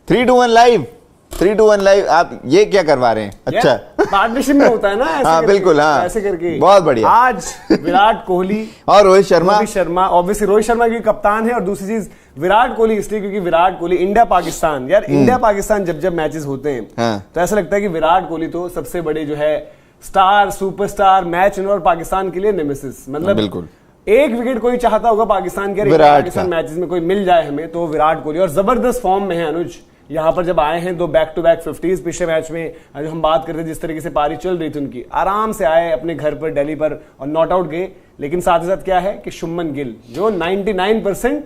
3-2-1 live, 3-2-1 live. आप ये क्या करवा रहे हैं? अच्छा, पार्टनरशिप में होता है ना ऐसे हाँ बिल्कुल, हाँ ऐसे करके। बहुत बढ़िया। आज विराट कोहली और रोहित शर्मा ऑब्वियसली रोहित शर्मा की कप्तान है, और दूसरी चीज विराट कोहली इसलिए क्योंकि विराट कोहली इंडिया पाकिस्तान, यार इंडिया पाकिस्तान जब जब मैचेस होते हैं तो ऐसा लगता है कि विराट कोहली तो सबसे बड़े जो है स्टार, सुपरस्टार, मैच विनर, और पाकिस्तान के लिए नेमेसिस। मतलब बिल्कुल एक विकेट कोई चाहता होगा पाकिस्तान के पाकिस्तान मैचेस में कोई मिल जाए हमें, तो विराट कोहली। और जबरदस्त फॉर्म में है अनुज, यहाँ पर जब आए हैं 2 बैक टू बैक 50s पिछले मैच में, जो हम बात करते जिस तरीके से पारी चल रही थी उनकी, आराम से आए अपने घर पर दिल्ली पर और नॉट आउट गए। लेकिन साथ ही साथ क्या है कि शुभमन गिल जो 99%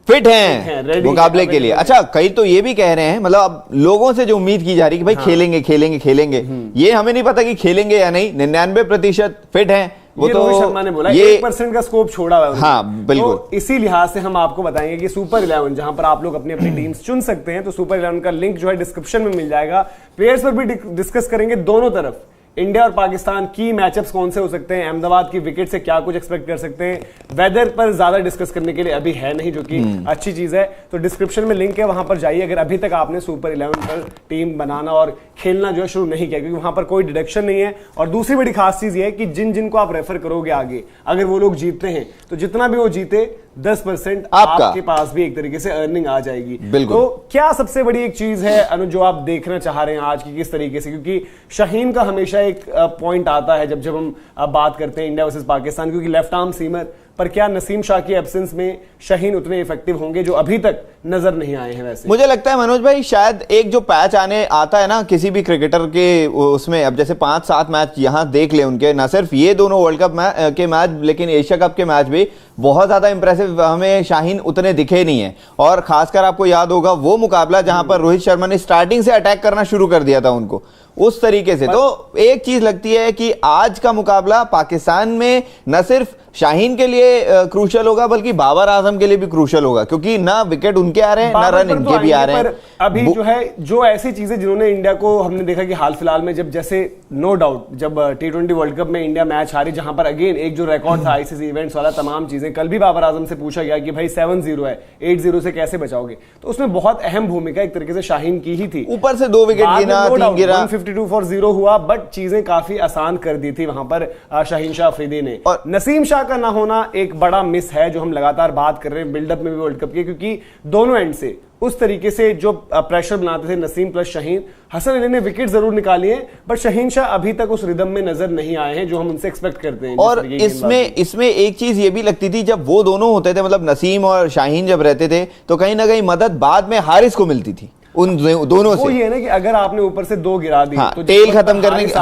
फिट हैं मुकाबले के लिए। अच्छा, कई तो ये भी कह रहे हैं, मतलब अब लोगों से जो उम्मीद की जा रही है कि भाई खेलेंगे खेलेंगे खेलेंगे, ये हमें नहीं पता कि खेलेंगे या नहीं। 99% फिट हैं वो, तो रोहित शर्मा ने बोला 1% का स्कोप छोड़ा हुआ है। हाँ बिल्कुल। तो इसी लिहाज से हम आपको बताएंगे कि सुपर 11 जहां पर आप लोग अपनी अपनी टीम्स चुन सकते हैं, तो सुपर 11 का लिंक जो है डिस्क्रिप्शन में मिल जाएगा। प्लेयर्स पर भी डिस्कस करेंगे दोनों तरफ, इंडिया और पाकिस्तान की मैचअप्स कौन से हो सकते हैं, अहमदाबाद की विकेट से क्या कुछ एक्सपेक्ट कर सकते हैं। वेदर पर ज्यादा डिस्कस करने के लिए अभी है नहीं, जो कि अच्छी चीज है। तो डिस्क्रिप्शन में लिंक है, वहां पर जाइए अगर अभी तक आपने सुपर 11 पर टीम बनाना और खेलना जो है शुरू नहीं किया, क्योंकि वहां पर कोई डिडक्शन नहीं है। और दूसरी बड़ी खास चीज ये है कि जिन जिनको आप रेफर करोगे आगे, अगर वो लोग जीतते हैं तो जितना भी वो जीते 10% आपके पास भी एक तरीके से अर्निंग आ जाएगी। तो क्या सबसे बड़ी एक चीज है अनुज जो आप देखना चाह रहे हैं आज की किस तरीके से, क्योंकि शाहीन का हमेशा एक पॉइंट आता है जब जब हम बात करते हैं इंडिया वर्सेस पाकिस्तान, क्योंकि लेफ्ट आर्म सीमर पर क्या नसीम शाह की एब्सेंस में शाहीन उतने इफेक्टिव होंगे जो अभी तक नजर नहीं आए हैं। वैसे मुझे लगता है मनोज भाई, शायद एक जो पैच आने आता है ना किसी भी क्रिकेटर के, उसमें अब जैसे 5-7 मैच यहां देख ले उनके, ना सिर्फ ये दोनों वर्ल्ड कप के मैच लेकिन एशिया कप के मैच भी बहुत ज्यादा इंप्रेसिव हमें शाहीन उतने दिखे नहीं है। और खासकर आपको याद होगा वो मुकाबला जहां पर रोहित शर्मा ने स्टार्टिंग से अटैक करना शुरू कर दिया था उनको उस तरीके से। तो एक चीज लगती है कि आज का मुकाबला पाकिस्तान में न सिर्फ शाहीन के लिए क्रूशल होगा बल्कि बाबर आजम के लिए भी क्रूशल होगा, क्योंकि ना विकेट उनके आ रहे हैं ना रन इनके भी आ रहे हैं। अभी जो है जो ऐसी चीजें जिन्होंने इंडिया को, हमने देखा कि हाल फिलहाल में जब जैसे नो डाउट जब T20 वर्ल्ड कप में इंडिया मैच हारी, जहां पर अगेन एक जो रिकॉर्ड था आईसीसी इवेंट्स वाला, तमाम चीजें, कल भी बाबर आजम से पूछा गया कि भाई 7-0 है, 8-0 से कैसे बचाओगे, तो उसमें बहुत अहम भूमिका एक तरीके से शाहीन की ही थी। ऊपर से 2 विकेट गिना, 3 गिरा, 152 फॉर 0 हुआ, बट चीजें काफी आसान कर दी थी वहां पर शाहीन शाह अफरीदी ने। और नसीम शाह का ना होना एक बड़ा मिस है जो हम लगातार बात कर रहे हैं बिल्डअप में भी वर्ल्ड कप की, क्योंकि दोनों एंड से उस तरीके से जो प्रेशर बनाते थे नसीम प्लस शाहीन, हसन अली ने विकेट जरूर निकाली है बट शाहीन शाह अभी तक उस रिदम में नजर नहीं आए हैं जो हम उनसे एक्सपेक्ट करते हैं। और इसमें एक चीज ये भी लगती थी जब वो दोनों होते थे, मतलब नसीम और शाहीन जब रहते थे, तो कहीं ना कहीं मदद बाद में हारिस को मिलती थी उन दोनों से। ये ना कि अगर आपने ऊपर से 2 गिरा दी तो टेल खत्म करने के,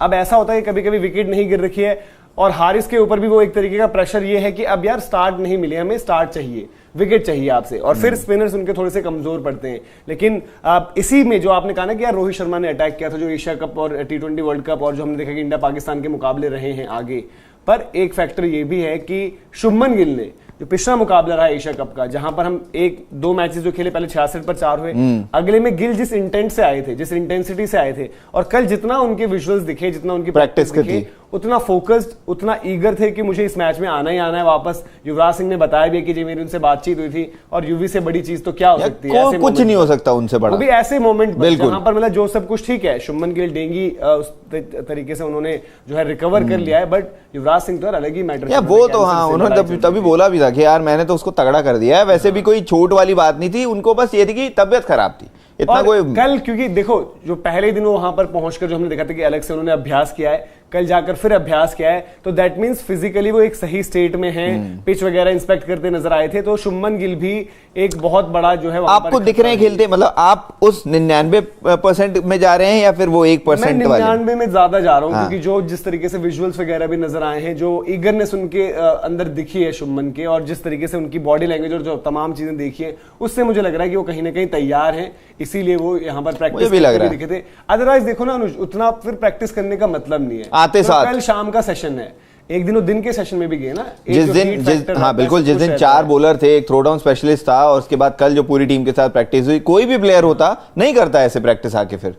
अब ऐसा होता है कि कभी कभी विकेट नहीं गिर रखी है और हारिस के ऊपर भी वो एक तरीके का प्रेशर ये है कि अब यार स्टार्ट नहीं मिले, हमें स्टार्ट चाहिए, विकेट चाहिए आपसे, और फिर स्पिनर्स उनके थोड़े से कमजोर पड़ते हैं। लेकिन इसी में जो आपने कहा ना कि यार रोहित शर्मा ने अटैक किया था जो एशिया कप और T20 वर्ल्ड कप, और जो हमने देखा कि इंडिया पाकिस्तान के मुकाबले रहे हैं आगे, पर एक फैक्टर ये भी है कि शुभमन गिल ने जो पिछला मुकाबला रहा एशिया कप का, जहां पर हम 1-2 मैचेस जो खेले, पहले 66 पर 4 हुए, अगले में गिल जिस इंटेंट से आए थे, जिस इंटेंसिटी से आए थे, और कल जितना उनके विजुअल्स दिखे, जितना उनकी प्रैक्टिस दिखे, उतना फोकस्ड, उतना ईगर थे कि मुझे इस मैच में आना ही आना है वापस। युवराज सिंह ने बताया भी कि जी मेरी उनसे बातचीत हुई थी, और यूवी से बड़ी चीज तो क्या हो सकती है, कुछ नहीं हो सकता उनसे बड़ा, वो भी ऐसे मोमेंट जहां पर मतलब जो सब कुछ ठीक है, शुभमन गिल डेंगी उस तरीके से उन्होंने जो है रिकवर कर लिया है, बट युवराज सिंह तो अलग ही मैटर। वो तो हाँ, उन्होंने तभी बोला भी था कि यार मैंने तो उसको तगड़ा कर दिया है, वैसे भी कोई छोट वाली बात नहीं थी, उनको बस ये थी कि तबियत खराब थी इतना कोई। कल क्योंकि देखो जो पहले दिन वहां पर पहुंचकर जो हमने देखा था कि अलग से उन्होंने अभ्यास किया है, कल जाकर फिर अभ्यास किया है, तो दैट मींस फिजिकली वो एक सही स्टेट में है, पिच वगैरह इंस्पेक्ट करते नजर आए थे। तो शुभमन गिल भी एक बहुत बड़ा जो है आपको दिख रहे हैं खेलते, मतलब आप उस 99% में जा रहे हैं या फिर वो 1% वाले? 99 में ज्यादा जा रहा हूं, क्योंकि जो जिस तरीके से विजुअल्स वगैरह भी नजर आए हैं, जो ईगरनेस उनके अंदर दिखी है शुभमन के, और जिस तरीके से उनकी बॉडी लैंग्वेज और जो तमाम चीजें देखी है, उससे मुझे लग रहा है कि वो कहीं ना कहीं तैयार है, इसीलिए वो यहाँ पर प्रैक्टिस दिखे थे। अदरवाइज देखो ना अनुज, उतना फिर प्रैक्टिस करने का मतलब नहीं है। आते साथ कल शाम का सेशन है, एक दिन के सेशन में भी गए ना, हाँ बिल्कुल, जिस दिन 4 बॉलर थे, एक थ्रो डाउन स्पेशलिस्ट था, और उसके बाद कल जो पूरी टीम के साथ प्रैक्टिस हुई, कोई भी प्लेयर होता नहीं करता ऐसे प्रैक्टिस आके फिर।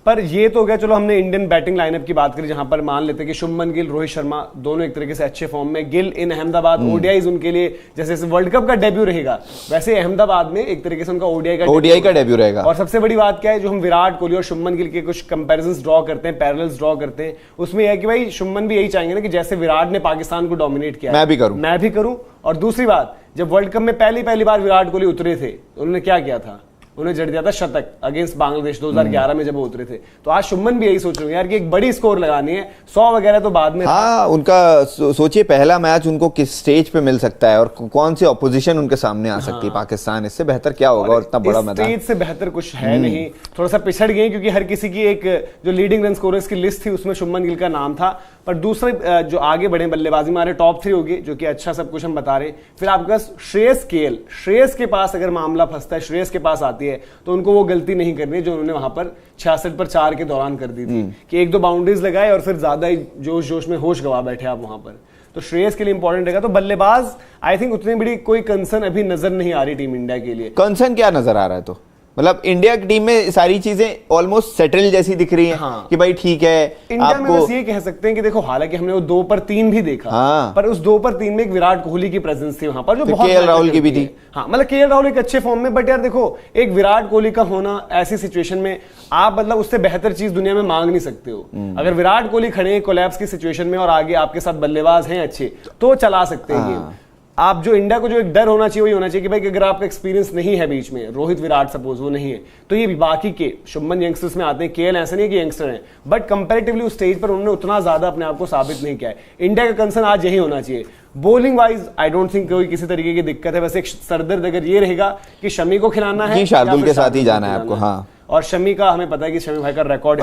पर ये तो हो गया, चलो हमने इंडियन बैटिंग लाइनअप की बात करी, जहां पर मान लेते हैं कि शुभमन गिल, रोहित शर्मा दोनों एक तरीके से अच्छे फॉर्म में। गिल इन अहमदाबाद, ओडीआईज उनके लिए जैसे वर्ल्ड कप का डेब्यू रहेगा, वैसे अहमदाबाद में एक तरीके से उनका ओडीआई का डेब्यू रहेगा। और सबसे बड़ी बात क्या है, जो हम विराट कोहली और शुभमन गिल के कुछ कंपैरिजंस ड्रॉ करते हैं, पैरेलल्स ड्रॉ करते हैं, उसमें यह है कि भाई शुभमन भी यही चाहेंगे ना कि जैसे विराट ने पाकिस्तान को डोमिनेट किया, मैं भी करूं। और दूसरी बात, जब वर्ल्ड कप में पहली बार विराट कोहली उतरे थे, उन्होंने क्या किया था, उन्हें जड़ दिया था शतक अगेंस्ट बांग्लादेश 2011 में जब वो उतरे थे। तो आज शुभमन भी यही सोच रहे हैं यार कि एक बड़ी स्कोर लगानी है, 100 वगैरह तो बाद में। हाँ, उनका सोचिए पहला मैच उनको किस स्टेज पे मिल सकता है और कौन सी ऑपोजिशन उनके सामने आ सकती है। पाकिस्तान इससे बेहतर क्या होगा, और इतना बड़ा मैदान, स्टेज से बेहतर कुछ है नहीं। थोड़ा सा पिछड़ गए क्योंकि हर किसी की एक जो लीडिंग रन स्कोरर्स की लिस्ट थी उसमें शुभमन गिल का नाम था, पर दूसरे जो आगे बढ़े बल्लेबाजी में टॉप 3 होगी, जो कि अच्छा सब कुछ हम बता रहे हैं। फिर आपके पास श्रेयस के पास अगर मामला फंसता है, श्रेयस के पास आती है, तो उनको वो गलती नहीं करनी है जो उन्होंने वहां पर 66 पर 4 के दौरान कर दी थी कि 1-2 बाउंड्रीज लगाए और फिर ज्यादा ही जोश में होश गवा बैठे आप वहां पर। तो श्रेयस के लिए इंपॉर्टेंट रहेगा। तो बल्लेबाज आई थिंक उतनी बड़ी कोई कंसर्न अभी नजर नहीं आ रही टीम इंडिया के लिए। कंसर्न क्या नजर आ रहा है, तो मतलब इंडिया की टीम में सारी चीजें ऑलमोस्ट सेटल जैसी दिख रही हैं। हाँ। कि भाई ठीक है, इंडिया में बस ये कह सकते हैं कि देखो, हालांकि हमने वो 2 पर 3 भी देखा, हाँ। पर उस 2 पर 3 में एक विराट कोहली की प्रेजेंस थी वहां पर, जो तो बहुत केएल राहुल की भी थी। हाँ, मतलब केएल राहुल एक अच्छे फॉर्म में, बट यार देखो, एक विराट कोहली का होना ऐसी सिचुएशन में, आप मतलब उससे बेहतर चीज दुनिया में मांग नहीं सकते हो। अगर विराट कोहली खड़े हैं कोलैप्स की सिचुएशन में और आगे आपके साथ बल्लेबाज हैं अच्छे, तो चला सकते हैं गेम। आप जो इंडिया को जो एक डर होना चाहिए वही होना चाहिए कि भाई अगर आपका एक्सपीरियंस नहीं है बीच में, रोहित विराट सपोज वो नहीं है, तो ये बाकी के शुभमन यंगस्टर्स में आते हैं। केएल ऐसा नहीं है कि यंगस्टर हैं, बट कंपैरेटिवली उस स्टेज पर उन्होंने उतना ज्यादा अपने आप को साबित नहीं किया है। इंडिया का कंसर्न आज यही होना चाहिए। Bowling wise I don't think कोई किसी तरीके की दिक्कत है। वैसे एक सरदर्द अगर ये रहेगा कि शमी को खिलाना है, शार्दुल के साथ ही जाना है आपको। हाँ, और शमी का हमें पता है कि शमी भाई का रिकॉर्ड,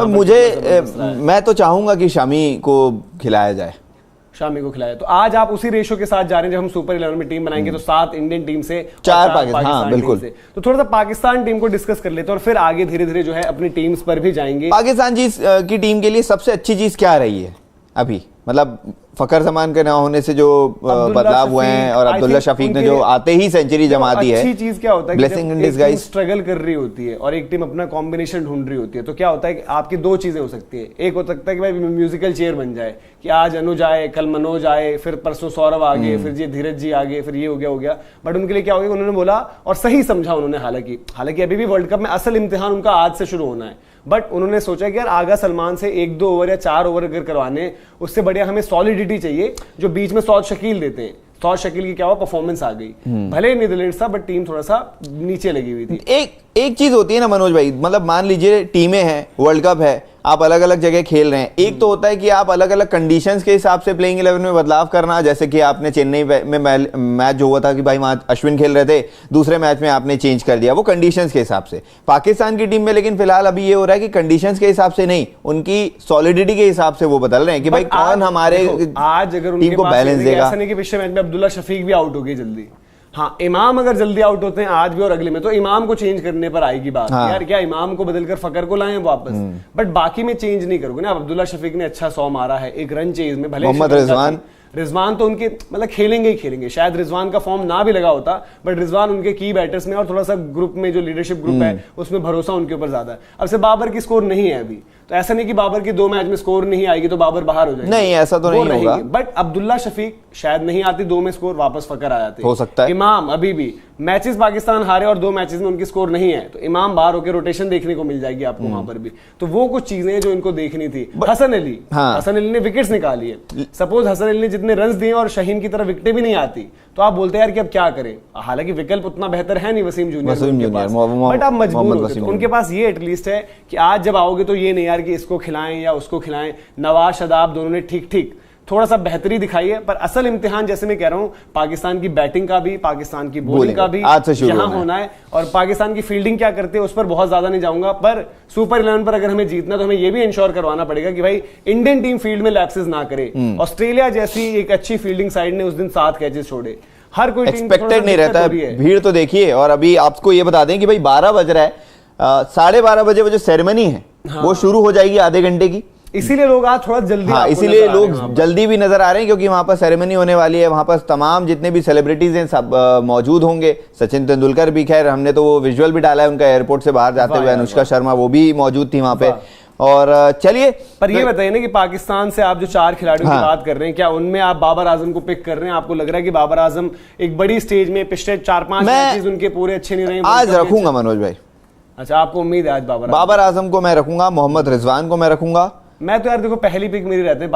मैं तो चाहूंगा कि शमी को खिलाया जाए, शामी को खिलाया। तो आज आप उसी रेशो के साथ जा रहे हैं। जब हम सुपर 11 में टीम बनाएंगे तो 7 इंडियन टीम से 4 पाकिस्तान बिल्कुल से। तो थोड़ा सा पाकिस्तान टीम को डिस्कस कर लेते हैं और फिर आगे धीरे धीरे जो है अपनी टीम्स पर भी जाएंगे। पाकिस्तान की टीम के लिए सबसे अच्छी चीज क्या रही है अभी, मतलब फकर जमान के ना होने से जो बदलाव हुए हैं और अब्दुल्ला शफीक ने जो आते ही सेंचुरी जमा दी है। अच्छी चीज क्या होता है ब्लेसिंग इन कि डिसगाइज, स्ट्रगल कर रही होती है और एक टीम अपना कॉम्बिनेशन ढूंढ रही होती है, तो क्या होता है कि आपकी 2 चीजें हो सकती है। एक हो सकता है कि भाई म्यूजिकल चेयर बन जाए कि आज अनुज आए, कल मनोज आए, फिर परसों सौरभ आ गए, फिर ये धीरज जी आ गए, फिर ये हो गया। बट उनके लिए क्या हो गया, उन्होंने बोला और सही समझा उन्होंने। हालांकि अभी भी वर्ल्ड कप में असल इम्तिहान उनका आज से शुरू होना है, बट उन्होंने सोचा कि यार आगा सलमान से 1-2 ओवर या 4 ओवर अगर करवाने, उससे बढ़िया हमें सॉलिडिटी चाहिए जो बीच में सौद शकील देते हैं। सौद शकील की क्या हुआ, परफॉर्मेंस आ गई, भले नीदरलैंड्स था बट टीम थोड़ा सा नीचे लगी हुई थी। एक चीज होती है ना मनोज भाई, मतलब मान लीजिए टीमें हैं, वर्ल्ड कप है, आप अलग अलग जगह खेल रहे हैं। एक तो होता है कि आप अलग अलग कंडीशंस के हिसाब से प्लेइंग 11 में बदलाव करना, जैसे कि आपने चेन्नई में मैच जो हुआ था कि भाई वहां अश्विन खेल रहे थे, दूसरे मैच में आपने चेंज कर दिया, वो कंडीशंस के हिसाब से। पाकिस्तान की टीम में लेकिन फिलहाल अभी ये हो रहा है कि कंडीशंस के हिसाब से नहीं, उनकी सॉलिडिटी के हिसाब से वो बदल रहे हैं कि भाई कौन हमारे आज अगर टीम को बैलेंस देगा। ऐसा नहीं कि पिछले मैच में अब्दुल्ला शफीक भी आउट हो गई जल्दी। हाँ, इमाम अगर जल्दी आउट होते हैं आज भी और अगले में, तो इमाम को चेंज करने पर आएगी बात। हाँ। यार क्या इमाम को बदलकर फकर को लाएं वापस, बट बाकी में चेंज नहीं करोगे ना। अब्दुल्ला शफीक ने अच्छा 100 मारा है एक रन चेज में, भले मोहम्मद रिजवान तो उनके मतलब खेलेंगे ही खेलेंगे। शायद रिजवान का फॉर्म ना भी लगा होता, बट रिजवान उनके की बैटर्स में और थोड़ा सा ग्रुप में जो लीडरशिप ग्रुप है उसमें भरोसा उनके ऊपर ज्यादा है। अब से बाबर की स्कोर नहीं है अभी, तो ऐसा नहीं कि बाबर की 2 मैच में स्कोर नहीं आएगी तो बाबर बाहर हो जाएगी, नहीं ऐसा तो नहीं होगा। बट अब्दुल्ला शफीक शायद नहीं आती, 2 में स्कोर वापस फकर आ जाते, हो सकता है। इमाम अभी भी मैचेस पाकिस्तान हारे और 2 मैचेस में उनकी स्कोर नहीं है, तो इमाम बाहर होकर रोटेशन देखने को मिल जाएगी आपको वहां पर भी। तो वो कुछ चीजें जो इनको देखनी थी। हसन अली ने विकेट्स निकाली है। सपोज हसन अली ने जितने रन दिए और शाहीन की तरह विकेटें भी नहीं आती, तो आप बोलते हैं यार कि अब क्या करें। हालांकि विकल्प उतना बेहतर है नहीं वसीम जूनियर, बट आप मजबूर हो। उनके पास ये एटलीस्ट है कि आज जब आओगे तो ये नहीं यार कि इसको खिलाएं या उसको खिलाएं। नवाज शदाब दोनों ने ठीक थोड़ा सा बेहतरी दिखाई है, पर असल इम्तिहान जैसे मैं कह रहा हूं पाकिस्तान की बैटिंग का भी, पाकिस्तान की बॉलिंग का भी यहां होना है। और पाकिस्तान की फील्डिंग क्या करते हैं उस पर बहुत ज्यादा नहीं जाऊंगा, पर सुपर 11 पर अगर हमें जीतना तो हमें यह भी इंश्योर करवाना पड़ेगा कि भाई इंडियन टीम फील्ड में लैप्सेस ना करे। ऑस्ट्रेलिया जैसी एक अच्छी फील्डिंग साइड ने उस दिन 7 कैचेस छोड़े, हर कोई एक्सपेक्टेड नहीं रहता है। भीड़ तो देखिए, और अभी आपको ये बता दें कि भाई 12 बज रहा है, 12:30 बजे वो जो सेरेमनी है वो शुरू हो जाएगी आधे घंटे की, इसीलिए लोग आज थोड़ा जल्दी, हाँ, इसीलिए लोग जल्दी भी नजर आ रहे हैं क्योंकि वहां पर सेरेमनी होने वाली है। वहां पर तमाम जितने भी सेलिब्रिटीज हैं सब मौजूद होंगे। सचिन तेंदुलकर भी, खैर हमने तो वो विजुअल भी डाला है उनका एयरपोर्ट से बाहर जाते हुए, अनुष्का शर्मा वो भी मौजूद थी वहां पे। और चलिए, पर ये बताइए ना कि पाकिस्तान से आप जो 4 खिलाड़ियों की बात कर रहे हैं, क्या उनमें आप बाबर आजम को पिक कर रहे हैं? आपको लग रहा है कि बाबर आजम एक बड़ी स्टेज में पिछले 4-5 मैचेस उनके पूरे अच्छे नहीं रहे? आज रखूंगा मनोज भाई। अच्छा, आपको उम्मीद है आज बाबर आजम को मैं रखूंगा, मोहम्मद रिजवान को मैं रखूंगा। मैं तो यार देखो, पहली पिक मेरी रहते हैं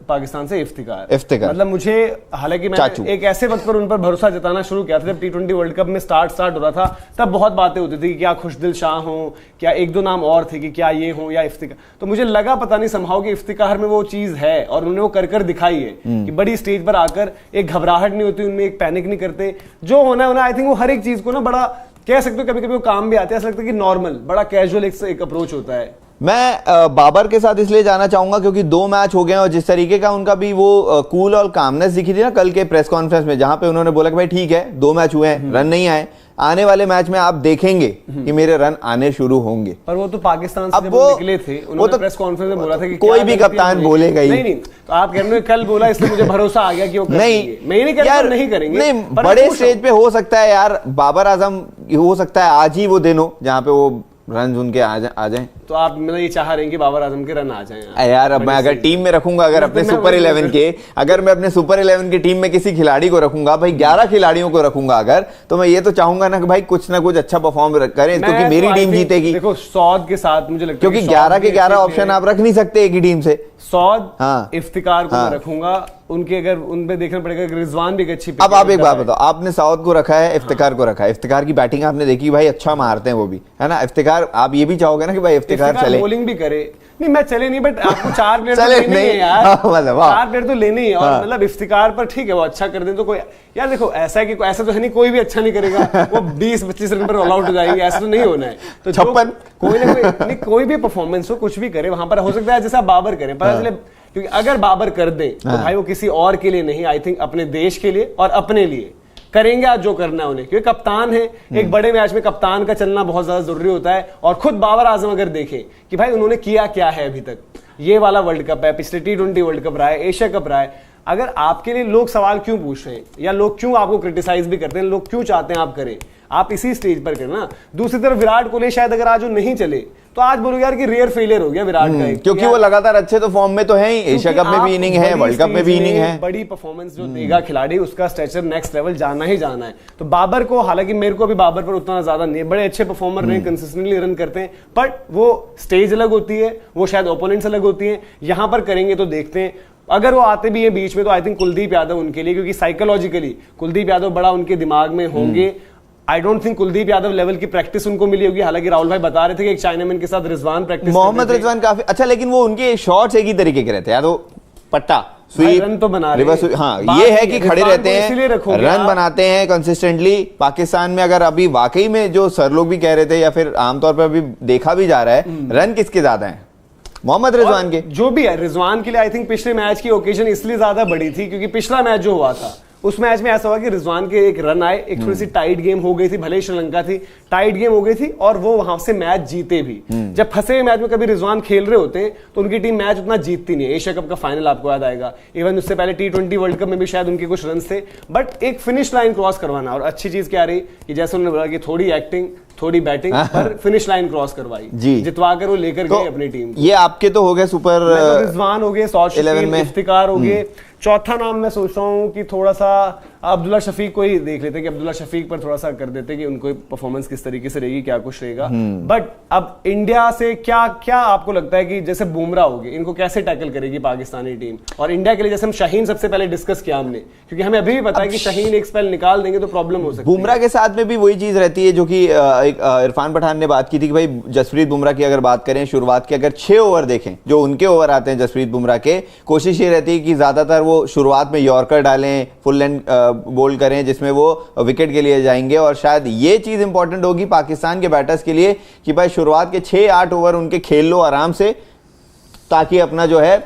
पाकिस्तान से इफ्तिकार। मतलब मुझे, हालांकि मैंने एक ऐसे वक्त पर उन पर भरोसा जताना शुरू किया था जब T20 वर्ल्ड कप में स्टार्ट हो रहा था, तब बहुत बातें होती थी कि क्या खुशदिल शाह हो, क्या एक दो नाम और थे कि क्या ये हो या इफ्तिकार। तो मुझे लगा पता नहीं समहाउ कि इफ्तिकार में वो चीज है और उन्होंने वो कर दिखाई है कि बड़ी स्टेज पर आकर एक घबराहट नहीं होती उनमें, एक पैनिक नहीं करते, जो होना है। आई थिंक वो हर एक चीज को ना बड़ा कह सकते हो, कभी कभी वो काम भी आते हैं, ऐसा लगता है कि नॉर्मल बड़ा कैजुअल एक अप्रोच होता है। मैं बाबर के साथ इसलिए जाना चाहूंगा क्योंकि 2 मैच हो गए और जिस तरीके का उनका भी वो कूल और कामनेस दिखी थी ना कल के प्रेस कॉन्फ्रेंस में, जहां पे उन्होंने बोला कि भाई ठीक है 2 मैच हुए हैं, रन नहीं आए, आने वाले मैच में आप देखेंगे कि मेरे रन आने शुरू होंगे। पर वो तो पाकिस्तान से जब वो निकले थे, उन्होंने तो प्रेस कॉन्फ्रेंस में बोला था कि कोई भी कप्तान बोलेगा ही नहीं। तो आप कह रहे हैं कल बोला इसलिए मुझे भरोसा आ गया कि वो करेंगे। मैं नहीं कह रहा नहीं करेंगे, नहीं बड़े स्टेज पे हो सकता है यार, बाबर आजम हो सकता है आज ही वो दिन हो जहां पे वो रन उनके आ जाएं। तो आप मतलब ये चाह रहे हैं कि बाबर आजम के रन आ जाएं यार। अब मैं अगर टीम में रखूंगा, अगर अपने सुपर 11 के, अगर मैं अपने सुपर 11 की टीम में किसी खिलाड़ी को रखूंगा, भाई 11 खिलाड़ियों को रखूंगा अगर, तो मैं ये तो चाहूंगा ना कि भाई कुछ ना कुछ अच्छा परफॉर्म करें क्योंकि मेरी टीम जीतेगी। देखो सौद के साथ मुझे लगता है क्योंकि 11 के 11 ऑप्शन आप रख नहीं सकते एक ही टीम से। सौद, इफ्तिकार को मैं रखूंगा, उनके अगर उन पे देखना पड़ेगा। रिजवान भी एक अच्छी। अब आप एक बात बताओ, आपने साउथ को रखा है, इफ्तिकार को रखा है, इफ्तिकार की बैटिंग आपने देखी भाई, अच्छा मारते हैं वो भी, है ना। इफ्तिकार आप ये भी चाहोगे ना कि भाई इफ्तिकार चले, बॉलिंग भी करे। नहीं मैं चले नहीं, बट आपको 4 प्लेयर तो लेने ही है यार, 4 प्लेयर तो लेने ही है। और मतलब इफ्तिकार पर ठीक है वो अच्छा कर दे तो कोई, यार देखो ऐसा है कि ऐसा तो है नहीं कोई भी अच्छा नहीं करेगा, वो 20-25 रन पर ऑल आउट हो जाएंगे, ऐसा तो नहीं होना है। तो 56 कोई ना नहीं, कोई भी परफॉर्मेंस हो, कुछ भी करे वहां पर, हो सकता है जैसा बाबर करे, पता चले। क्योंकि अगर बाबर कर दे तो भाई वो किसी और के लिए नहीं, आई थिंक अपने देश के लिए और अपने लिए करेंगे आज जो करना है उन्हें, क्योंकि कप्तान है। एक बड़े मैच में कप्तान का चलना बहुत ज्यादा जरूरी होता है। और खुद बाबर आजम अगर देखें कि भाई उन्होंने किया क्या है अभी तक, ये वाला वर्ल्ड कप है, पिछले T20 वर्ल्ड कप रहा है, एशिया कप रहा है, अगर आपके लिए लोग सवाल क्यों पूछ रहे हैं या लोग क्यों आपको क्रिटिसाइज भी करते हैं, लोग क्यों चाहते हैं आप करें, आप इसी स्टेज पर करना। दूसरी तरफ विराट कोहली शायद अगर आज वो नहीं चले तो आज बोलोगे यार कि रेयर फेलियर हो गया विराट का, क्योंकि वो लगातार अच्छे तो फॉर्म में तो है ही, एशिया कप में भी इनिंग है, वर्ल्ड कप में भी इनिंग है, बड़ी परफॉर्मेंस जो देगा खिलाड़ी उसका स्ट्रेचर नेक्स्ट लेवल जाना ही जाना है। तो बाबर को, हालांकि मेरे को भी बाबर पर उतना ज्यादा नहीं, बड़े अच्छे परफॉर्मर रहे, कंसिस्टेंटली रन करते हैं, बट वो स्टेज अलग होती है, वो शायद ओपोनेंट्स अलग होती है। यहां पर करेंगे तो देखते हैं, अगर वो आते भी है बीच में तो आई थिंक कुलदीप यादव उनके लिए, क्योंकि साइकोलॉजिकली कुलदीप यादव बड़ा उनके दिमाग में होंगे। I don't think Kuldeep Yadav level की प्रैक्टिस उनको मिली होगी। हालांकि राहुल भाई बता रहे थे कि एक चाइनामैन के साथ रिजवान प्रैक्टिस, मोहम्मद रिजवान काफी अच्छा, लेकिन वो उनके शॉट्स एक ही तरीके के रहते हैं, तो पट्टा स्वीप रन तो बना रहे हैं। हाँ ये है कि खड़े रहते हैं, रन बनाते हैं कंसिस्टेंटली। पाकिस्तान में अगर अभी वाकई में जो सर लोग भी कह रहे थे या फिर आमतौर पर अभी देखा भी जा रहा है, रन किसके ज्यादा हैं? मोहम्मद रिजवान के। जो भी है रिजवान के लिए आई थिंक पिछले मैच की ओकेजन इसलिए ज्यादा बड़ी थी क्योंकि पिछला मैच जो हुआ था उस मैच में ऐसा हुआ कि रिजवान के एक रन आए, एक थोड़ी सी टाइट गेम हो गई थी, भले ही श्रीलंका थी, टाइट गेम हो गई थी और वो वहां से मैच जीते भी। जब फंसे हुए मैच में कभी रिजवान खेल रहे होते हैं तो उनकी टीम मैच उतना जीतती नहीं है। एशिया कप का फाइनल आपको याद आएगा, इवन उससे पहले T20 वर्ल्ड कप में भी शायद उनके कुछ रन थे, बट एक फिनिश लाइन क्रॉस करवाना। और अच्छी चीज क्या रही कि जैसे उन्होंने बोला कि थोड़ी एक्टिंग, थोड़ी बैटिंग, पर फिनिश लाइन क्रॉस करवाई, जितवा कर वो लेकर गए अपनी टीम। ये आपके तो हो गए सुपर, रिजवान हो गए, सौद शकील, इफ्तिकार हो गए। चौथा नाम मैं सोच रहा हूँ कि थोड़ा सा अब्दुल्ला शफीक को ही देख लेते कि अब्दुल्ला शफीक पर थोड़ा सा कर देते कि उनको परफॉर्मेंस किस तरीके से रहेगी, क्या कुछ रहेगा। बट अब इंडिया से क्या क्या आपको लगता है कि जैसे बुमराह हो गए, इनको कैसे टैकल करेगी पाकिस्तानी टीम? और इंडिया के लिए जैसे हम शाहीन सबसे पहले डिस्कस किया हमने, क्योंकि हमें अभी भी पता है कि शाहीन एक स्पेल निकाल देंगे तो प्रॉब्लम हो सकती है। बुमराह के साथ में भी वही चीज रहती है जो कि इरफान पठान ने बात की थी कि भाई जसप्रीत बुमराह की अगर बात करें, शुरुआत के अगर 6 ओवर देखें, जो उनके ओवर आते हैं जसप्रीत बुमराह के, कोशिश ये रहती है कि ज्यादातर वो शुरुआत में यॉर्कर डालें, फुल लेंथ बोल्ड करें जिसमें वो विकेट के लिए जाएंगे। और शायद ये चीज इंपॉर्टेंट होगी पाकिस्तान के बैटर्स के लिए कि भाई शुरुआत के 6-8 ओवर उनके खेल लो आराम से, ताकि अपना जो है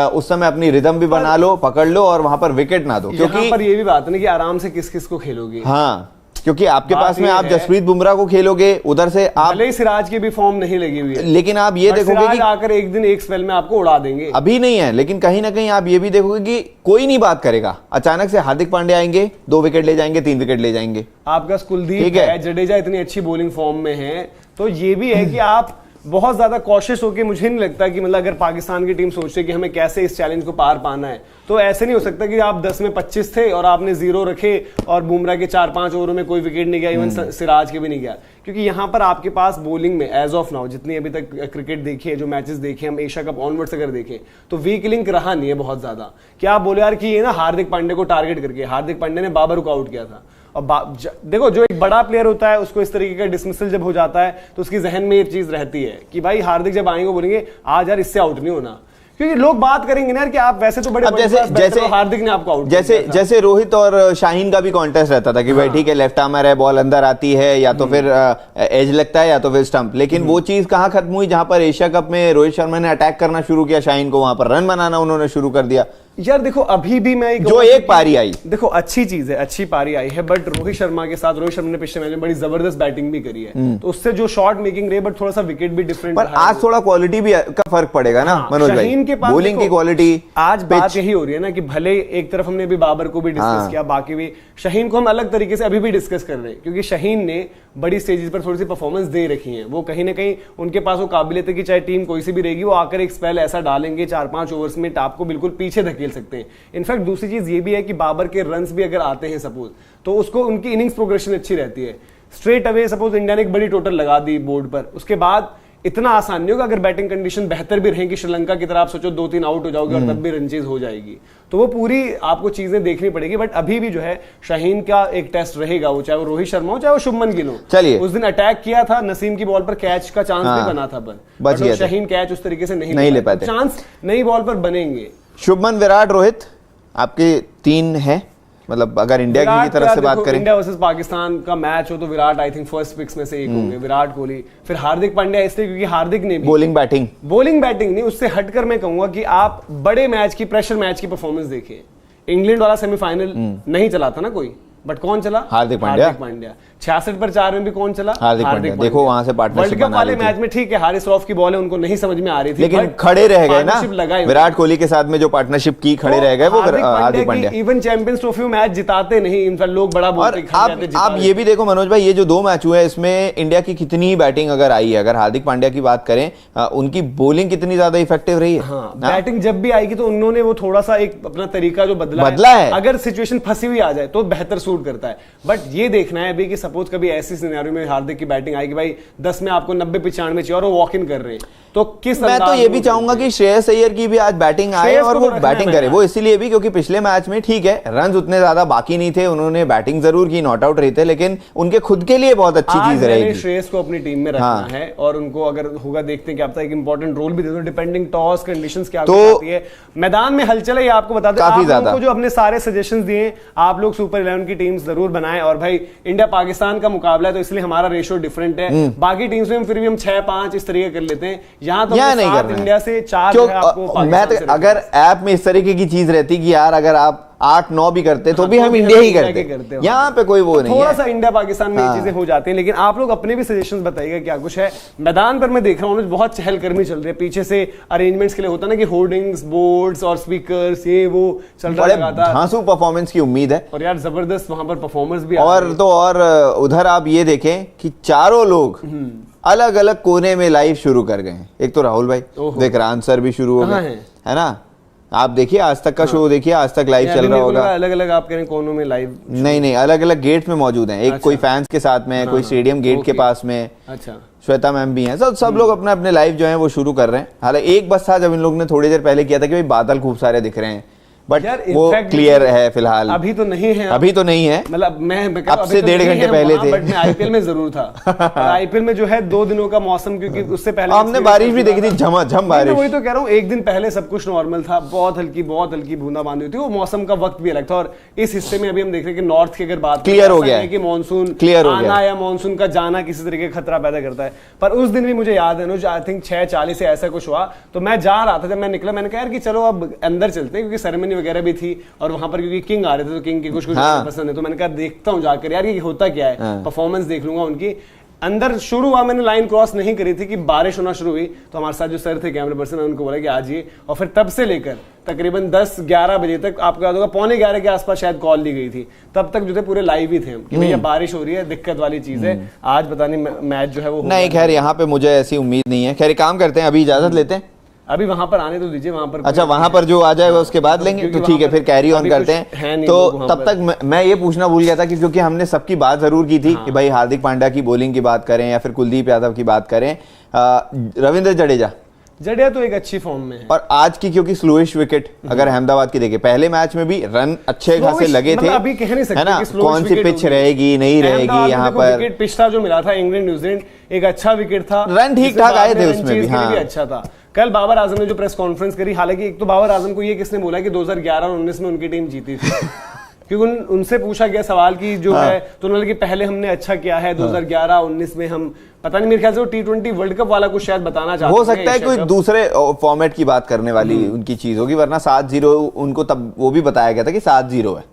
उस समय अपनी रिदम भी बना लो, पकड़ लो और वहां पर विकेट ना दो। क्योंकि पर ये भी बात है ना कि आराम से किस किस को खेलोगे। हाँ, क्योंकि आपके पास में आप जसप्रीत बुमराह को खेलोगे, उधर से आप सिराज की भी फॉर्म नहीं लगी हुई है, लेकिन आप ये देखोगे कि आकर एक दिन एक स्पेल में आपको उड़ा देंगे। अभी नहीं है, लेकिन कहीं ना कहीं आप ये भी देखोगे कि कोई नहीं बात करेगा, अचानक से हार्दिक पांड्या आएंगे, 2 विकेट ले जाएंगे, 3 विकेट ले जाएंगे। आपका कुलदीप है, जडेजा इतनी अच्छी बॉलिंग फॉर्म में है, तो ये भी है कि आप बहुत ज्यादा कॉशियस होकर मुझे नहीं लगता कि मतलब अगर पाकिस्तान की टीम सोचे कि हमें कैसे इस चैलेंज को पार पाना है, तो ऐसे नहीं हो सकता कि आप 10 में 25 थे और आपने 0 रखे और बुमराह के 4-5 ओवरों में कोई विकेट नहीं गया, इवन सिराज के भी नहीं गया, क्योंकि यहां पर आपके पास बॉलिंग में एज ऑफ नाउ जितनी अभी तक क्रिकेट देखी है, जो मैचेस देखे हम एशिया कप ऑनवर्ड्स अगर देखें, तो वीक लिंक रहा नहीं है बहुत ज्यादा। क्या आप बोले यार कि ये ना हार्दिक पांड्या को टारगेट करके, हार्दिक पांड्या ने बाबर को आउट किया था। और देखो, जो एक बड़ा प्लेयर होता है उसको इस तरीके का डिसमिसल जब हो जाता है तो उसकी जहन में ये चीज रहती है कि भाई हार्दिक जब आएंगे बोलेंगे आज यार इससे आउट नहीं होना, क्योंकि लोग बात करेंगे ना यार कि आप वैसे तो बड़े जैसे हार्दिक ने आपको आउट जैसे रोहित और शाहीन का भी कॉन्टेस्ट रहता था कि भाई ठीक है लेफ्ट आर्मर है, बॉल अंदर आती है या तो फिर एज लगता है या तो फिर स्टंप, लेकिन वो चीज कहां खत्म हुई जहां पर एशिया कप में रोहित शर्मा ने अटैक करना शुरू किया शाहीन को, वहां पर रन बनाना उन्होंने शुरू कर दिया। यार देखो अभी भी मैं जो एक पारी आई, देखो अच्छी चीज है, अच्छी पारी आई है, बट रोहित शर्मा के साथ, रोहित शर्मा ने पिछले मैच में बड़ी जबरदस्त बैटिंग भी करी है, तो उससे जो शॉट मेकिंग रही, बट थोड़ा सा विकेट भी डिफरेंट, पर आज थोड़ा क्वालिटी भी का फर्क पड़ेगा ना मनोज भाई, बॉलिंग की क्वालिटी। आज बात यही हो रही है ना कि भले एक तरफ हमने अभी बाबर को भी डिस्कस किया, बाकी भी शाहीन को हम अलग तरीके से अभी भी डिस्कस कर रहे हैं, क्योंकि शाहीन ने बड़ी स्टेजेस पर थोड़ी सी परफॉर्मेंस दे रखी है, वो कहीं ना कहीं उनके पास वो काबिलियत है कि चाहे टीम कोई सी भी रहेगी वो आकर एक स्पेल ऐसा डालेंगे 4-5 ओवर्स में आपको बिल्कुल पीछे धकेल सकते हैं। इनफैक्ट दूसरी चीज ये भी है कि बाबर के रन्स भी अगर आते हैं सपोज, तो उसको उनकी इनिंग्स प्रोग्रेशन अच्छी रहती है। स्ट्रेट अवे सपोज इंडिया ने एक बड़ी टोटल लगा दी बोर्ड पर, उसके बाद इतना आसान नहीं होगा अगर बैटिंग कंडीशन बेहतर भी रहेंगी, श्रीलंका की तरह आप सोचो 2-3 आउट हो जाओगे और तब भी रन चेज हो जाएगी, तो वो पूरी आपको चीजें देखनी पड़ेगी। बट अभी भी जो है शाहीन का एक टेस्ट रहेगा, वो चाहे वो रोहित शर्मा हो चाहे वो शुभमन गिल हो। चलिए, उस दिन अटैक किया था नसीम की बॉल पर, कैच का चांस भी बना था, पर शाहीन कैच उस तरीके से नहीं ले पाते, चांस नई बॉल पर बनेंगे। शुभमन, विराट, रोहित आपके 3 है, मतलब अगर इंडिया की तरफ से बात करें, इंडिया वर्सेस पाकिस्तान का मैच हो तो Virat I think first picks में से एक होंगे, विराट कोहली, फिर हार्दिक पांड्या, इसलिए क्योंकि हार्दिक ने बॉलिंग बैटिंग नहीं, उससे हटकर मैं कहूंगा कि आप बड़े मैच की, प्रेशर मैच की परफॉर्मेंस देखिए। इंग्लैंड वाला सेमीफाइनल नहीं चला था ना कोई, बट कौन चला? हार्दिक पांड्या। 66 पर 4 में भी कौन चला? हार्दिक पांड्या। देखो वहां से पार्टनरशिप वर्ल्ड कप वाले मैच में ठीक है हारिस रॉफ की बॉल है, उनको नहीं समझ में आ रही थी, लेकिन खड़े रह गए ना, विराट कोहली के साथ में जो पार्टनरशिप की, खड़े रह गए वो Hardik Pandya. Even champions trophy में मैच जिताते नहीं, इनफैक्ट लोग बड़ा बोलते हैं। आप ये भी देखो मनोज भाई, ये जो 2 मैच हुए हैं इसमें इंडिया की कितनी बैटिंग अगर आई है, अगर हार्दिक पांड्या की बात करें, उनकी बॉलिंग कितनी ज्यादा इफेक्टिव रही है। बैटिंग जब भी आएगी तो उन्होंने वो थोड़ा सा एक अपना तरीका जो बदला है, अगर सिचुएशन फंसी हुई आ जाए तो बेहतर सूट करता है। बट ये देखना है अभी कि सपोज कभी ऐसी सिनेरियो में हार्दिक की बैटिंग आएगी, भाई 10 में आपको 90-95 चाहिए और वो वॉक इन कर रहे हैं, तो किस मैं तो ये भी चाहूंगा कि श्रेयस अय्यर की भी आज बैटिंग आए और वो बैटिंग करे, वो इसीलिए भी क्योंकि पिछले मैच में ठीक है रन उतने ज्यादा बाकी नहीं थे, उन्होंने बैटिंग जरूर की, नॉट आउट रहे थे, लेकिन उनके खुद के लिए बहुत अच्छी चीज रहेगी। श्रेयस को अपनी टीम में रखना है और उनको अगर होगा देखते हैं कि आप एक इंपॉर्टेंट रोल भी दे दो, डिपेंडिंग टॉस कंडीशंस क्या होती है, मैदान में हलचल है, आपको बता दें काफी ज्यादा। जो अपने सारे सजेशंस दिए, आप लोग सुपर 11 की टीम जरूर बनाएं, और भाई इंडिया पाकिस्तान का मुकाबला है तो इसलिए हमारा रेशियो डिफरेंट है, बाकी टीम्स में फिर भी हम 6-5 इस तरीके कर लेते हैं, यहाँ तो नहीं इंडिया से 4 है आपको। मैं तो अगर ऐप में इस तरीके की चीज रहती कि यार अगर आप 8-9 भी करते तो भी हम इंडिया ही करते, यहाँ पे कोई वो नहीं है, थोड़ा सा इंडिया पाकिस्तान में ये चीजें हो जाती हैं। लेकिन आप लोग अपने भी सजेशंस बताइएगा क्या कुछ है मैदान पर। मैं देख रहा हूँ बहुत चहलकदमी चल रही है, पीछे से अरेंजमेंट्स के लिए होता है ना कि होर्डिंग्स, बोर्ड्स और स्पीकर्स, ये वो चल रहा है, धांसू परफॉर्मेंस की उम्मीद है, और यार जबरदस्त वहां पर परफॉर्मेंस भी। और तो और उधर आप ये देखें कि चारों लोग अलग अलग कोने में लाइव शुरू कर गए हैं। एक तो राहुल भाई, विक्रांत सर भी शुरू हो गए, है ना, आप देखिए आज तक का शो देखिए, आज तक लाइव चल रहा होगा। अलग अलग आप कह रहे हैं कोनों में लाइव? नहीं, अलग अलग गेट में मौजूद हैं, एक कोई फैंस के साथ में, कोई स्टेडियम गेट के पास में, अच्छा श्वेता मैम भी हैं, सब लोग अपने अपने लाइव जो है वो शुरू कर रहे हैं। हालांकि एक बस था जब इन लोग ने थोड़ी देर पहले किया था कि भाई बादल खूब सारे दिख रहे हैं, बट वो क्लियर है फिलहाल, अभी तो नहीं है, मतलब मैं अब से 1.5 घंटे पहले थे, बट मैं आईपीएल में जरूर था। आईपीएल में जो है 2 दिनों का मौसम, क्योंकि उससे पहले हमने बारिश भी देखी थी, झमाझम बारिश। वही तो कह रहा हूँ, एक दिन पहले सब कुछ नॉर्मल था, बहुत हल्की बूंदाबांदी थी, वो मौसम का वक्त भी अलग था। और इस हिस्से में अभी हम देख रहे हैं कि नॉर्थ की अगर बात क्लियर हो गया है कि मानसून क्लियर आना या मानसून का जाना किसी तरीके का खतरा पैदा करता है। पर उस दिन भी मुझे याद है ना, आई थिंक 6:40 से ऐसा कुछ हुआ, तो मैं जा रहा था, जब मैं निकला मैंने कहा यार कि चलो अब अंदर चलते हैं, क्योंकि सेरेमनी वगैरह भी थी और वहां पर क्योंकि किंग आ रहे थे तो किंग की कुछ पसंद है, तो मैंने कहा देखता हूँ जाकर यार ये होता क्या है, परफॉर्मेंस देख लूंगा उनकी। अंदर शुरू हुआ, मैंने लाइन क्रॉस नहीं करी थी कि बारिश होना शुरू हुई, तो हमारे साथ जो सर थे कैमरे पर्सन, उनको बोला कि आ जाइए, और फिर तब से लेकर तकरीबन 10-11 बजे तक, आपको याद होगा 11:45 के आसपास शायद कॉल दी गई थी, तब तक जो थे पूरे लाइव ही थे हम कि भैया बारिश हो रही है, दिक्कत वाली चीज है, आज पता नहीं मैच जो है वो नहीं। खैर यहाँ पे मुझे ऐसी उम्मीद नहीं है। खैर काम करते हैं, अभी इजाजत लेते हैं, अभी वहां पर आने तो दीजिए, वहां पर अच्छा वहां पर जो आ जाएगा उसके बाद लेंगे, तो ठीक है फिर कैरी ऑन करते हैं। तो तब तक मैं ये पूछना भूल गया था कि क्योंकि हमने सबकी बात जरूर की थी कि भाई हार्दिक पांड्या की बॉलिंग की बात करें या फिर कुलदीप यादव की बात करें, रविंद्र जडेजा तो एक अच्छी फॉर्म में है, और आज की क्योंकि स्लोइश विकेट अगर अहमदाबाद की देखे, पहले मैच में भी रन अच्छे खासे लगे थे, अभी कह नहीं सकते है ना, कौन सी पिच रहेगी नहीं रहेगी, यहाँ पर विकेट पिछला जो मिला था इंग्लैंड न्यूजीलैंड एक अच्छा विकेट था, रन ठीक ठाक आए थे उसमें भी, हाँ अच्छा था। कल बाबर आजम ने जो प्रेस कॉन्फ्रेंस करी, हालांकि एक तो बाबर आजम को ये किसने बोला कि 2011 और 19 में उनकी टीम जीती थी क्योंकि उनसे पूछा गया सवाल कि जो है, तो उन्होंने कि पहले हमने अच्छा किया है, 2011-19 में हम पता नहीं, मेरे ख्याल से वो T20 वर्ल्ड कप वाला कुछ शायद बताना चाहते हैं, हो सकता है कोई दूसरे फॉर्मेट की बात करने वाली उनकी चीज होगी, वरना 7-0 उनको तब वो भी बताया गया था कि 7-0 है,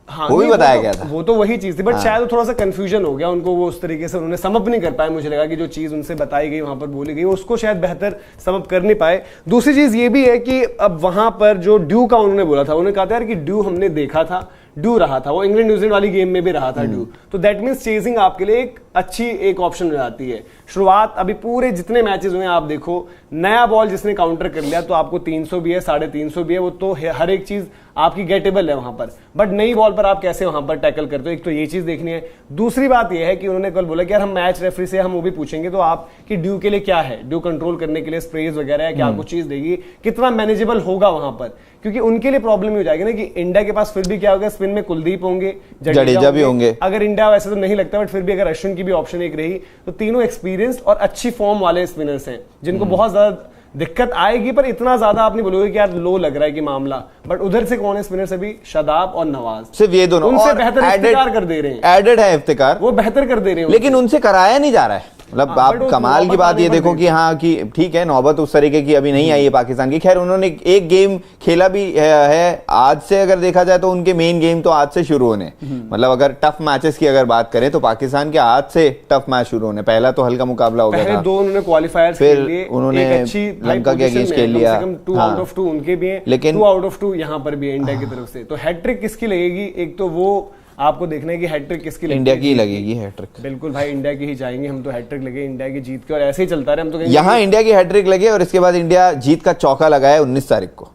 हाँ, वो भी बताया गया था, वो तो वही चीज थी, बट शायद थोड़ा सा कंफ्यूजन हो गया उनको, वो उस तरीके से उन्होंने समझ नहीं कर पाए, मुझे लगा कि जो चीज उनसे बताई गई वहां पर बोली गई उसको शायद बेहतर समझ कर नहीं पाए। दूसरी चीज ये भी है कि अब वहां पर जो ड्यू का उन्होंने बोला था, उन्होंने कहा था यार कि ड्यू हमने देखा था, ड्यू रहा था, वो इंग्लैंड न्यूजीलैंड वाली गेम में भी रहा था ड्यू, तो दैट मींस चेजिंग आपके लिए एक अच्छी एक ऑप्शन हो जाती है। शुरुआत अभी पूरे जितने मैचेस हुए आप देखो, नया बॉल जिसने काउंटर कर लिया तो आपको 300 भी है, 350 भी है, वो तो हर एक चीज आपकी गेटेबल है वहां पर, बट नई बॉल पर आप कैसे वहां पर टैकल करते हो, एक तो ये चीज देखनी है। दूसरी बात यह है कि उन्होंने कल बोला कि यार हम मैच रेफरी से हम वो भी पूछेंगे तो आप कि ड्यू के लिए क्या है, ड्यू कंट्रोल करने के लिए स्प्रेज वगैरह क्या कुछ चीज देगी, कितना मैनेजेबल होगा वहां पर, क्योंकि उनके लिए प्रॉब्लम ही हो जाएगी ना कि इंडिया के पास फिर भी क्या होगा, स्पिन में कुलदीप होंगे, जडेजा भी होंगे, अगर इंडिया वैसे तो नहीं लगता, बट फिर भी अगर अश्विन की भी ऑप्शन एक रही तो तीनों एक्सपीरियंस्ड और अच्छी फॉर्म वाले स्पिनर्स हैं जिनको बहुत ज्यादा दिक्कत आएगी, पर इतना ज्यादा आप नहीं बोलोगे कि यार लो लग रहा है कि मामला, बट उधर से कौन है स्पिनर्स अभी, शादाब और नवाज, सिर्फ ये दोनों उनसे बेहतर इफ्तिकार कर दे रहे हैं, एडेड है इफ्तिकार, वो बेहतर कर दे रहे हैं, लेकिन उनसे कराया नहीं जा रहा है। मतलब आप कमाल की बात ये देखो कि हाँ कि ठीक है नौबत उस तरीके की अभी नहीं आई है पाकिस्तान की। खैर उन्होंने एक गेम खेला भी है आज से, अगर देखा जाए तो उनके मेन गेम तो आज से शुरू होने, मतलब अगर टफ मैचेस की अगर बात करें तो पाकिस्तान के आज से टफ मैच शुरू होने, पहला तो हल्का मुकाबला हो गया था, दो उन्होंने क्वालिफायर्स फिर उन्होंने लंका के अगेंस्ट खेल लिया, 2 आउट ऑफ 2 उनके भी हैं, लेकिन 2 आउट ऑफ 2 यहाँ पर भी है इंडिया की तरफ से, तो हैट्रिक किसकी लगेगी, एक तो वो आपको देखना है कि हैट्रिक किसकी लगेगी, इंडिया की लगेगी हैट्रिक, बिल्कुल भाई इंडिया की ही चाहेंगे हम तो, हैट्रिक लगे इंडिया की जीत के, और ऐसे ही चलता रहे हम तो यहाँ इंडिया की हैट्रिक लगे और इसके बाद इंडिया जीत का चौका लगाया 19 तारीख को,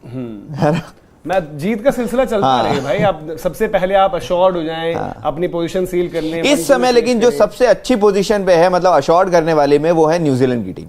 मैं जीत का सिलसिला चलता रहे भाई, आप सबसे पहले आप अशोर्ड हो जाएं, अपनी पोजीशन सील कर लें इस समय, लेकिन जो सबसे अच्छी पोजीशन पे है मतलब अशोर्ड करने वाले में वो है न्यूजीलैंड की टीम।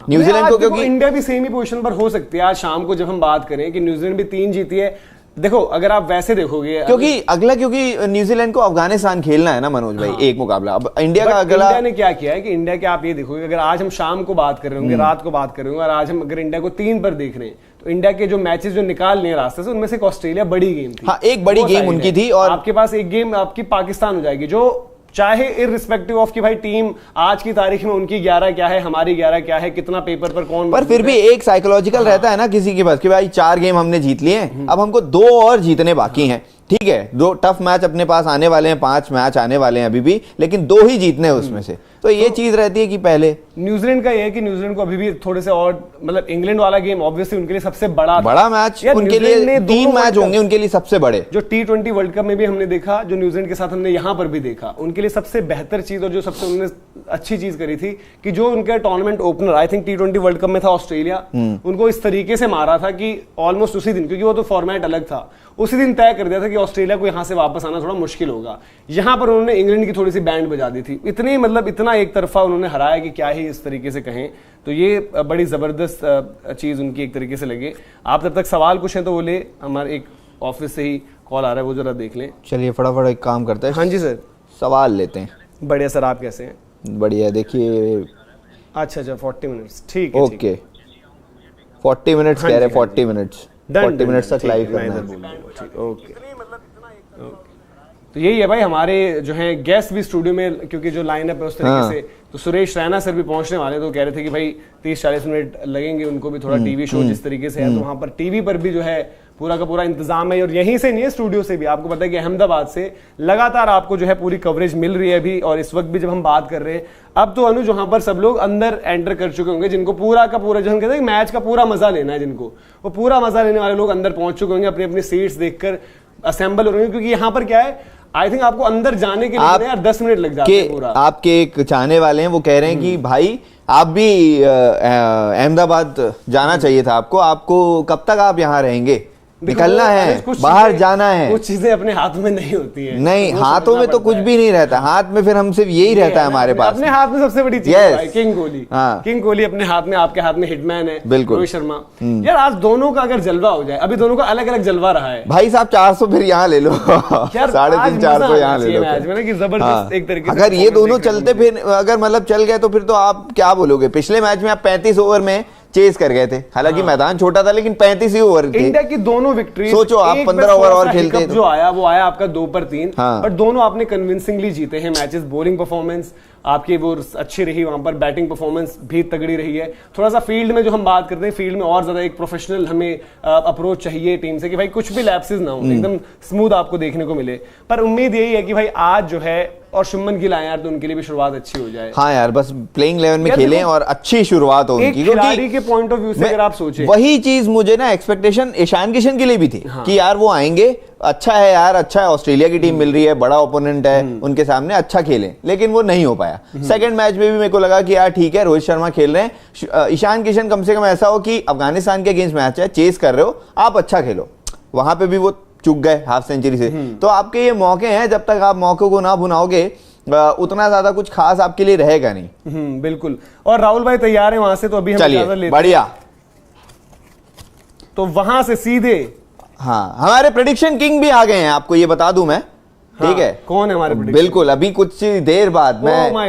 न्यूजीलैंड को क्योंकि इंडिया भी सेम ही पोजीशन पर हो सकती है, आज शाम को जब हम बात करें कि न्यूजीलैंड भी 3 जीती है, देखो अगर आप वैसे देखोगे क्योंकि न्यूजीलैंड को अफगानिस्तान खेलना है ना मनोज भाई, एक मुकाबला, अब इंडिया का अगला, इंडिया ने क्या किया है कि इंडिया के आप ये देखोगे अगर आज हम शाम को बात कर रहे होंगे, रात को बात कर रहे होंगे, और आज हम अगर इंडिया को 3 पर देख रहे हैं तो इंडिया के जो मैचेस जो निकाल लिए रास्ते से उनमें से ऑस्ट्रेलिया बड़ी गेम थी, हाँ एक बड़ी गेम उनकी थी, और आपके पास एक गेम आपकी पाकिस्तान हो जाएगी, जो चाहे इररिस्पेक्टिव ऑफ कि भाई टीम आज की तारीख में उनकी 11 क्या है, हमारी 11 क्या है, कितना पेपर पर कौन, पर फिर भी एक साइकोलॉजिकल रहता है ना किसी के पास कि भाई 4 गेम हमने जीत लिए हैं, अब हमको 2 और जीतने बाकी हैं, ठीक है 2 टफ मैच अपने पास आने वाले हैं, 5 मैच आने वाले हैं अभी भी, लेकिन 2 ही जीतने हैं उसमें से, तो ये चीज रहती है कि पहले न्यूजीलैंड का ये है कि न्यूजीलैंड को अभी भी थोड़े से और, मतलब इंग्लैंड वाला गेम ऑब्वियसली उनके लिए सबसे बड़ा मैच, उनके लिए 3 मैच होंगे उनके लिए सबसे बड़े, जो T20 वर्ल्ड कप में भी हमने देखा, जो न्यूजीलैंड के साथ हमने यहां पर भी देखा, उनके लिए सबसे बेहतर चीज और जो सबसे उन्होंने अच्छी चीज करी थी कि जो उनका tournament opener I think T20 world cup में था ऑस्ट्रेलिया, उनको इस तरीके से मारा था कि ऑलमोस्ट उसी दिन, क्योंकि वो तो फॉर्मेट अलग था, उसी दिन तय कर दिया था कि ऑस्ट्रेलिया को यहां से वापस आना थोड़ा मुश्किल होगा, यहां पर उन्होंने इंग्लैंड की थोड़ी सी बैंड बजा दी थी, इतनी मतलब इतना एक तरफा उन्होंने हराया कि क्या ही इस तरीके से कहें, तो ये बड़ी जबरदस्त चीज उनकी एक तरीके से लगे। आप जब तक सवाल पूछें तो बोले, हमारे एक ऑफिस से ही कॉल आ रहा है, वो जरा देख लें। चलिए फटाफट एक काम करते हैं। हाँ जी सर, सवाल लेते हैं। बढ़िया सर, आप कैसे हैं? बढ़िया, देखिए अच्छा 40 मिनट्स, ठीक है ओके, 40 मिनट्स कह रहे, 40 मिनट्स 40 मिनट्स तक लाइव करना है, ओके। तो यही है भाई, हमारे जो है गेस्ट भी स्टूडियो में, क्योंकि जो लाइनअप है उस तरीके से, तो सुरेश रैना सर भी पहुंचने वाले, तो कह रहे थे कि भाई 30-40 मिनट लगेंगे उनको भी, थोड़ा टीवी शो जिस तरीके से है, तो वहां पर टीवी पर भी जो है पूरा का पूरा इंतजाम है, और यहीं से नहीं है, स्टूडियो से भी। आपको पता है कि अहमदाबाद से लगातार आपको जो है पूरी कवरेज मिल रही है अभी, और इस वक्त भी जब हम बात कर रहे हैं, अब तो अनुज वहां पर सब लोग अंदर एंटर कर चुके होंगे, जिनको पूरा का पूरा, जो हम कहते हैं मैच का पूरा मजा लेना है, जिनको वो पूरा मजा लेने वाले लोग अंदर पहुंच चुके होंगे, अपनी अपनी सीट्स देखकर असेंबल हो रहे हैं। क्योंकि यहाँ पर क्या है, आई थिंक आपको अंदर जाने के लिए यार 10 मिनट लग जाते हैं पूरा। आपके एक चाहने वाले हैं, वो कह रहे हैं कि भाई आप भी अहमदाबाद जाना चाहिए था आपको कब तक आप यहाँ रहेंगे, निकलना है, बाहर जाना है। कुछ चीजें अपने हाथ में नहीं होती है, नहीं, हाथों में तो कुछ भी नहीं रहता, हाथ में फिर हम सिर्फ यही रहता है हमारे पास। अपने हाथ में सबसे बड़ी चीज है किंग कोहली। किंग कोहली अपने हाथ में, आपके हाथ में हिटमैन है रोहित शर्मा। यार आज दोनों का अगर जलवा हो जाए, अभी दोनों का अलग अलग जलवा रहा है भाई साहब, 400 फिर यहाँ ले लो, 350-400 यहाँ ले लो, जबरदस्त एक तरीके से। अगर ये दोनों चलते, फिर अगर मतलब चल गए तो फिर तो आप क्या बोलोगे। पिछले मैच में आप 35 ओवर में चेस कर गए थे, हालांकि मैदान छोटा था लेकिन 35 ही ओवर थे। इंडिया की दोनों विक्ट्री, सोचो आप 15 ओवर और खेलते जो आया वो आया आपका 2 पर 3, बट दोनों आपने कन्विंसिंगली जीते हैं मैचेस। बॉलिंग परफॉर्मेंस आपकी वो अच्छी रही, वहां पर बैटिंग परफॉर्मेंस भी तगड़ी रही है। थोड़ा सा फील्ड में जो हम बात करते हैं, फील्ड में और ज्यादा एक प्रोफेशनल हमें अप्रोच चाहिए टीम से, कि भाई कुछ भी लैप्सेस ना हो, एकदम स्मूथ आपको देखने को मिले। पर उम्मीद यही है कि भाई आज जो है, और शुभमन गिल आए यार, तो उनके लिए भी शुरुआत अच्छी हो जाए। हाँ यार, बस प्लेइंग 11 में खेलें और अच्छी शुरुआत हो उनकी। खिलाड़ी के पॉइंट ऑफ व्यू से अगर आप सोचें, वही चीज मुझे ना एक्सपेक्टेशन ईशान किशन के लिए भी थी कि यार वो आएंगे, अच्छा है यार, अच्छा है, ऑस्ट्रेलिया की टीम मिल रही है, बड़ा ओपोनेंट है उनके सामने, अच्छा खेलें, लेकिन वो नहीं हो पाया। सेकंड मैच में भी मेरे को लगा कि यार ठीक है, रोहित शर्मा खेल रहे हैं, ईशान किशन कम से कम ऐसा हो कि अफगानिस्तान के अगेंस्ट मैच है, चेस कर रहे हो आप, अच्छा खेलो। वहां पे भी वो चूक गए हाफ सेंचुरी से। तो आपके ये मौके हैं, जब तक आप मौके को ना भुनाओगे उतना ज्यादा कुछ खास आपके लिए रहेगा नहीं। बिल्कुल। और राहुल भाई तैयार है वहां से, तो अभी हम इजाजत लेते हैं। बढ़िया, तो वहां से सीधे हाँ, हमारे प्रेडिक्शन किंग भी आ गए हैं, आपको ये बता दूं मैं। ठीक है, कौन है हमारे प्रेडिक्शन? बिल्कुल, अभी कुछ देर बाद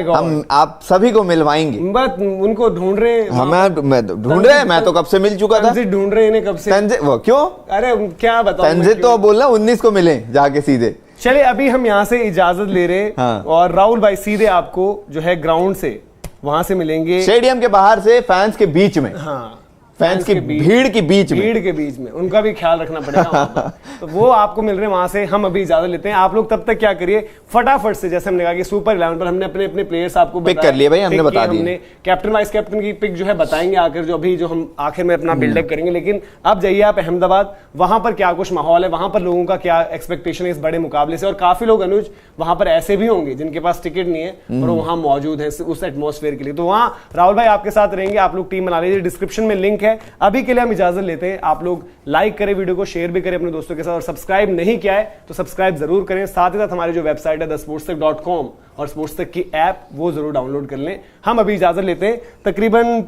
हम आप सभी को मिलवाएंगे। बस उनको ढूंढ रहे हैं, मैं ढूंढ रहे हैं, मैं तो कब से मिल चुका था। ढूंढ रहे हैं कब से, वो क्यों? अरे क्या बताऊं, तंजीद तो बोलना 19 को मिले जाके सीधे। चले, अभी हम यहाँ से इजाजत ले रहे और राहुल भाई सीधे आपको जो है ग्राउंड से वहां से मिलेंगे, स्टेडियम के बाहर से, फैंस के बीच में। फैंस की भीड़ के बीच में उनका भी ख्याल रखना पड़ेगा। तो वो आपको मिल रहे हैं वहां से। हम अभी इजाजत लेते हैं, आप लोग तब तक क्या करिए, फटाफट से, जैसे हमने कहा कि सुपर 11 पर हमने अपने अपने प्लेयर्स आपको पिक कर लिए भाई, हमने बता दिए। हमने कैप्टन वाइस कैप्टन की पिक जो है बताएंगे आकर, जो अभी जो हम आखिर में अपना बिल्डअप करेंगे। लेकिन अब जाइए आप अहमदाबाद, वहां पर क्या कुछ माहौल है, वहां पर लोगों का क्या एक्सपेक्टेशन है इस बड़े मुकाबले से। और काफी लोग अनुज वहां पर ऐसे भी होंगे जिनके पास टिकट नहीं है और वहां मौजूद है उस एटमॉस्फेयर के लिए। तो वहां राहुल भाई आपके साथ रहेंगे, आप लोग टीम बना लीजिए, डिस्क्रिप्शन में लिंक है। अभी के लिए इजाजत लेते हैं, आप लोग लाइक करें वीडियो को, शेयर भी करें अपने दोस्तों के साथ, और सब्सक्राइब नहीं किया है तो सब्सक्राइब जरूर करें। साथ ही साथ हमारी जो वेबसाइट है thesportstech.com और स्पोर्ट्स तक की ऐप, वो जरूर डाउनलोड कर लें। हम अभी इजाजत लेते हैं, तकरीबन